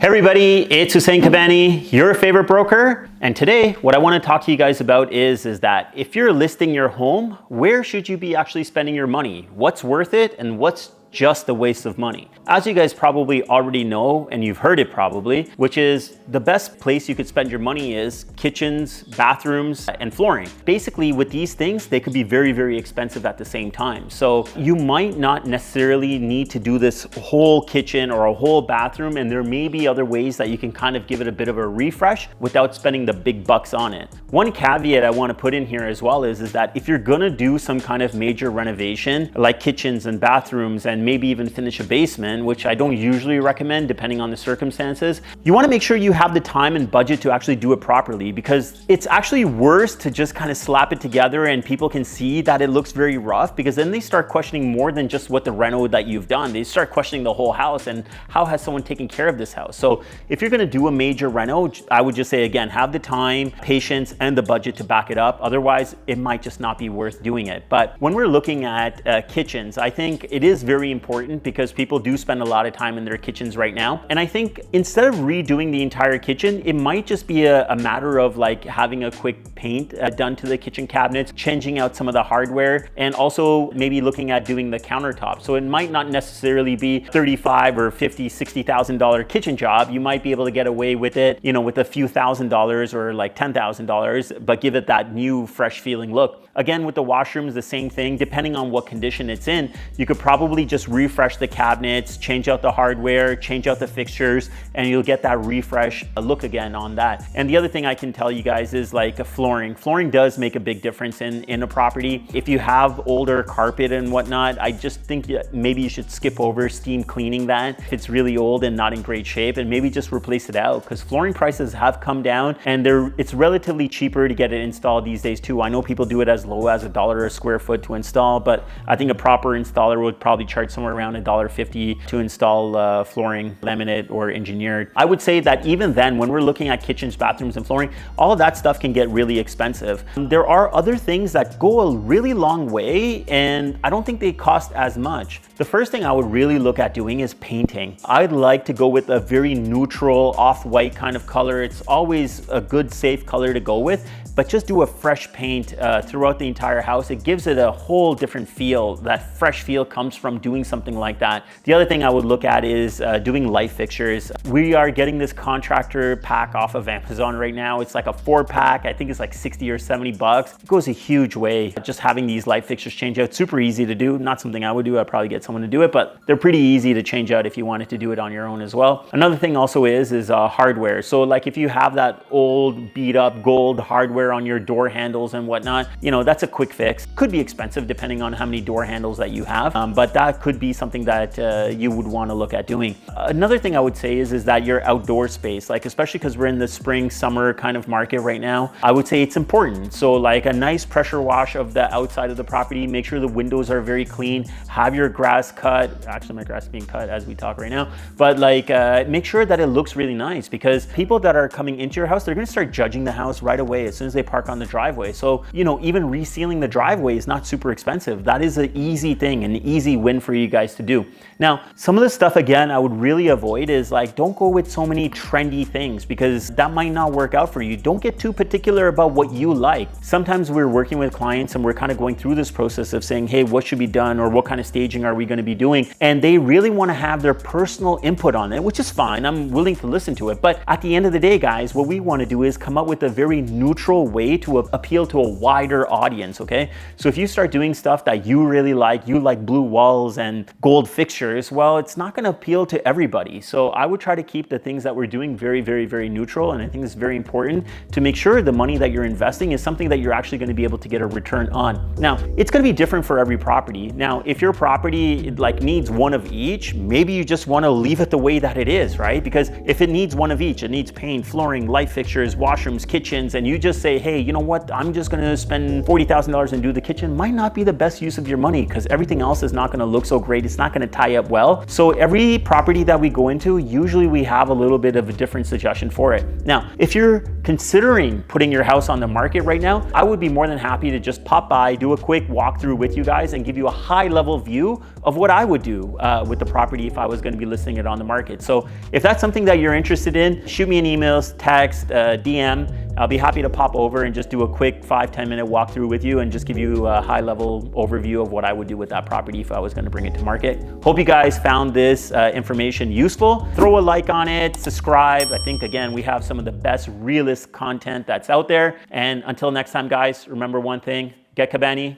Hey everybody, it's Hussein Kabani, your favorite broker. And today, what I want to talk to you guys about is that if you're listing your home, where should you be actually spending your money? What's worth it and what's just a waste of money? As you guys probably already know, and you've heard it probably, which is the best place you could spend your money is kitchens, bathrooms, and flooring. Basically, with these things, they could be very, very expensive at the same time. So you might not necessarily need to do this whole kitchen or a whole bathroom, and there may be other ways that you can kind of give it a bit of a refresh without spending the big bucks on it. One caveat I want to put in here as well is that if you're gonna do some kind of major renovation, like kitchens and bathrooms, and maybe even finish a basement, which I don't usually recommend depending on the circumstances, you want to make sure you have the time and budget to actually do it properly, because it's actually worse to just kind of slap it together and people can see that it looks very rough, because then they start questioning more than just what the reno that you've done. They start questioning the whole house and how has someone taken care of this house. So if you're going to do a major reno, I would just say, again, have the time, patience, and the budget to back it up. Otherwise, it might just not be worth doing it. But when we're looking at kitchens, I think it is very important because people do spend a lot of time in their kitchens right now. And I think instead of redoing the entire kitchen, it might just be a matter of like having a quick paint done to the kitchen cabinets, changing out some of the hardware, and also maybe looking at doing the countertop. So it might not necessarily be $35 or $50, $60,000 kitchen job. You might be able to get away with it, you know, with a few $1,000s or like $10,000, but give it that new, fresh feeling look. Again, with the washrooms, the same thing. Depending on what condition it's in, you could probably just refresh the cabinets, change out the hardware, change out the fixtures, and you'll get that refresh look again on that. And the other thing I can tell you guys is like flooring. Flooring does make a big difference in a property. If you have older carpet and whatnot, I just think maybe you should skip over steam cleaning that if it's really old and not in great shape, and maybe just replace it out, because flooring prices have come down and it's relatively cheaper to get it installed these days too. I know people do it as low as $1 a square foot to install, but I think a proper installer would probably charge somewhere around $1.50 to install flooring, laminate or engineered. I would say that even then, when we're looking at kitchens, bathrooms, and flooring, all of that stuff can get really expensive. There are other things that go a really long way, and I don't think they cost as much. The first thing I would really look at doing is painting. I'd like to go with a very neutral, off-white kind of color. It's always a good, safe color to go with, but just do a fresh paint throughout the entire house. It gives it a whole different feel. That fresh feel comes from doing something like that. The other thing I would look at is doing light fixtures. We are getting this contractor pack off of Amazon right now. It's like a 4-pack. I think it's like 60 or 70 bucks. It goes a huge way. Just having these light fixtures change out, super easy to do. Not something I would do. I'd probably get someone to do it, but they're pretty easy to change out if you wanted to do it on your own as well. Another thing also is hardware. So like if you have that old beat up gold hardware on your door handles and whatnot, you know, that's a quick fix. Could be expensive depending on how many door handles that you have, but that could be something that you would want to look at doing. Another thing I would say is that your outdoor space, like especially because we're in the spring, summer kind of market right now, I would say it's important. So like a nice pressure wash of the outside of the property, make sure the windows are very clean, have your grass cut. Actually, my grass is being cut as we talk right now, but like make sure that it looks really nice, because people that are coming into your house, they're going to start judging the house right away as soon as they park on the driveway. So, you know, even resealing the driveway is not super expensive. That is an easy thing, an easy win for you guys to do. Now, some of the stuff, again, I would really avoid is like, don't go with so many trendy things, because that might not work out for you. Don't get too particular about what you like. Sometimes we're working with clients and we're kind of going through this process of saying, hey, what should be done, or what kind of staging are we going to be doing? And they really want to have their personal input on it, which is fine. I'm willing to listen to it. But at the end of the day, guys, what we want to do is come up with a very neutral way to appeal to a wider audience, okay? So if you start doing stuff that you really like, you like blue walls and gold fixtures, well, it's not going to appeal to everybody. So I would try to keep the things that we're doing very, very, very neutral. And I think it's very important to make sure the money that you're investing is something that you're actually going to be able to get a return on. Now, it's going to be different for every property. Now, if your property like needs one of each, maybe you just want to leave it the way that it is, right? Because if it needs one of each, it needs paint, flooring, light fixtures, washrooms, kitchens, and you just say, hey, you know what, I'm just going to spend $40,000 and do the kitchen, might not be the best use of your money, because everything else is not going to look so so great. It's not gonna tie up well. So every property that we go into, usually we have a little bit of a different suggestion for it. Now, if you're considering putting your house on the market right now, I would be more than happy to just pop by, do a quick walkthrough with you guys and give you a high level view of what I would do with the property if I was gonna be listing it on the market. So if that's something that you're interested in, shoot me an email, text, DM. I'll be happy to pop over and just do a quick 5-10 minute walkthrough with you and just give you a high level overview of what I would do with that property if I was gonna bring it to market. Hope you guys found this information useful. Throw a like on it, subscribe. I think again, we have some of the best realist content that's out there. And until next time guys, remember one thing, get Cabani,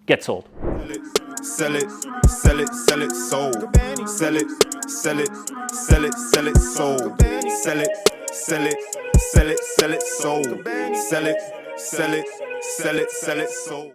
get sold. Sell it, sell it, sell it, sold. Sell it, sell it, sell it, sell it, sold. Sell it, sell it, sell it, sell it, sold. Sell it, sell it, sell it, sell it, sold.